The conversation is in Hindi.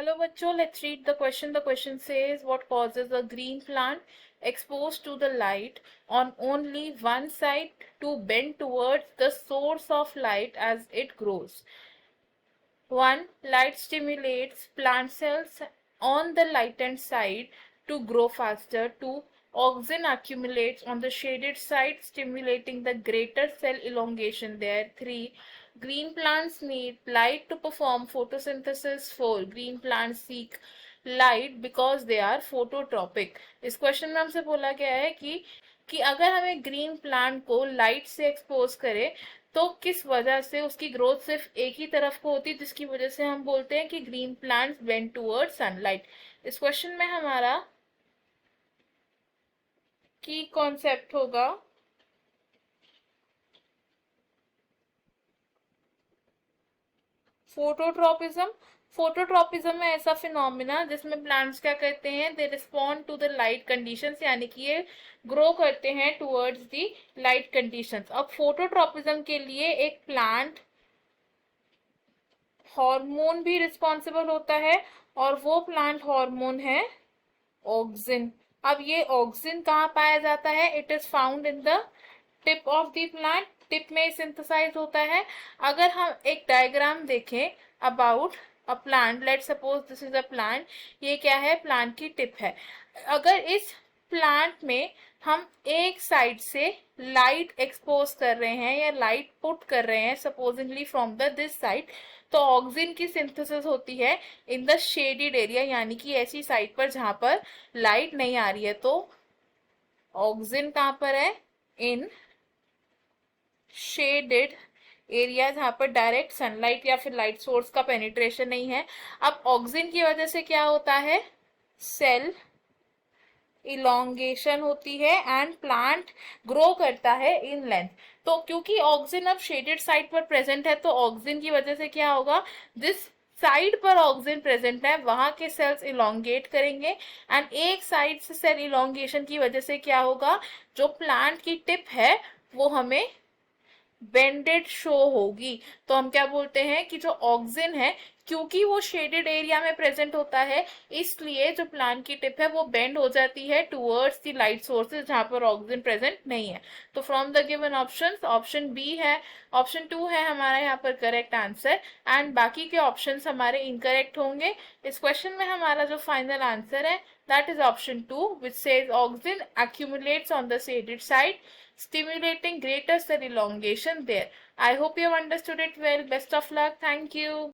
Hello bachcho, let's read the question. The question says, what causes a green plant exposed to the light on only one side to bend towards the source of light as it grows? 1. Light stimulates plant cells on the lightened side to grow faster. 2. Oxygen accumulates on the shaded side, stimulating the greater cell elongation there. 3. Green plants need light to perform photosynthesis. 4. Green plants seek light because they are phototropic. इस क्वेश्चन में हमसे बोला गया है कि अगर हमें ग्रीन प्लांट को लाइट से एक्सपोज करें तो किस वजह से उसकी ग्रोथ सिर्फ एक ही तरफ को होती है, जिसकी वजह से हम बोलते हैं कि green plants bend toward sunlight. इस क्वेश्चन में हमारा की कॉन्सेप्ट होगा फोटोट्रोपिज्म। फोटोट्रोपिज्म में ऐसा फिनोमिना जिसमें प्लांट्स क्या करते हैं, they respond to the light conditions, यानी कि ये ग्रो करते हैं टुवर्ड्स द लाइट कंडीशंस। अब फोटोट्रोपिज्म के लिए एक प्लांट हार्मोन भी रिस्पॉन्सिबल होता है और वो प्लांट हार्मोन है ऑक्सिन। अब ये ऑक्सिन कहाँ पाया जाता है? It is found in the tip of the plant. Tip में सिंथेसाइज होता है। अगर हम एक डायग्राम देखें about a plant, let suppose this is a plant, ये क्या है? प्लांट की टिप है। अगर इस प्लांट में हम एक साइड से लाइट एक्सपोज कर रहे हैं या लाइट पुट कर रहे हैं, supposedly from the this side, तो ऑक्सिन की सिंथेसिस होती है इन द शेडेड एरिया, यानी कि ऐसी साइड पर जहां पर लाइट नहीं आ रही है। तो ऑक्सिन कहां पर है? इन शेडेड एरिया, जहां पर डायरेक्ट सनलाइट या फिर लाइट सोर्स का पेनिट्रेशन नहीं है। अब ऑक्सिन की वजह से क्या होता है? सेल इलोंगेशन होती है एंड प्लांट ग्रो करता है इन लेंथ। तो क्योंकि ऑक्सिन अब शेडेड साइड पर प्रेजेंट है, तो ऑक्सिन की वजह से क्या होगा, जिस साइड पर ऑक्सिन प्रेजेंट है वहां के सेल्स इलोंगेट करेंगे एंड एक साइड से सेल इलोंगेशन की वजह से क्या होगा, जो प्लांट की टिप है वो हमें बेंडेड शो होगी। तो हम क्या बोलते हैं कि जो ऑक्सिन है, क्योंकि वो शेडेड एरिया में प्रेजेंट होता है, इसलिए जो प्लांट की टिप है वो बेंड हो जाती है टुवर्ड्स द लाइट सोर्सेज जहां पर ऑक्सिन प्रेजेंट नहीं है। तो from the given options option B है, ऑप्शन 2 है हमारा यहाँ पर करेक्ट आंसर एंड बाकी के ऑप्शंस हमारे इनकरेक्ट होंगे। इस क्वेश्चन में हमारा जो फाइनल आंसर है that is option 2 which says oxygen accumulates on the shaded side, stimulating greater cell elongation there. I hope you have understood it well. Best of luck. Thank you.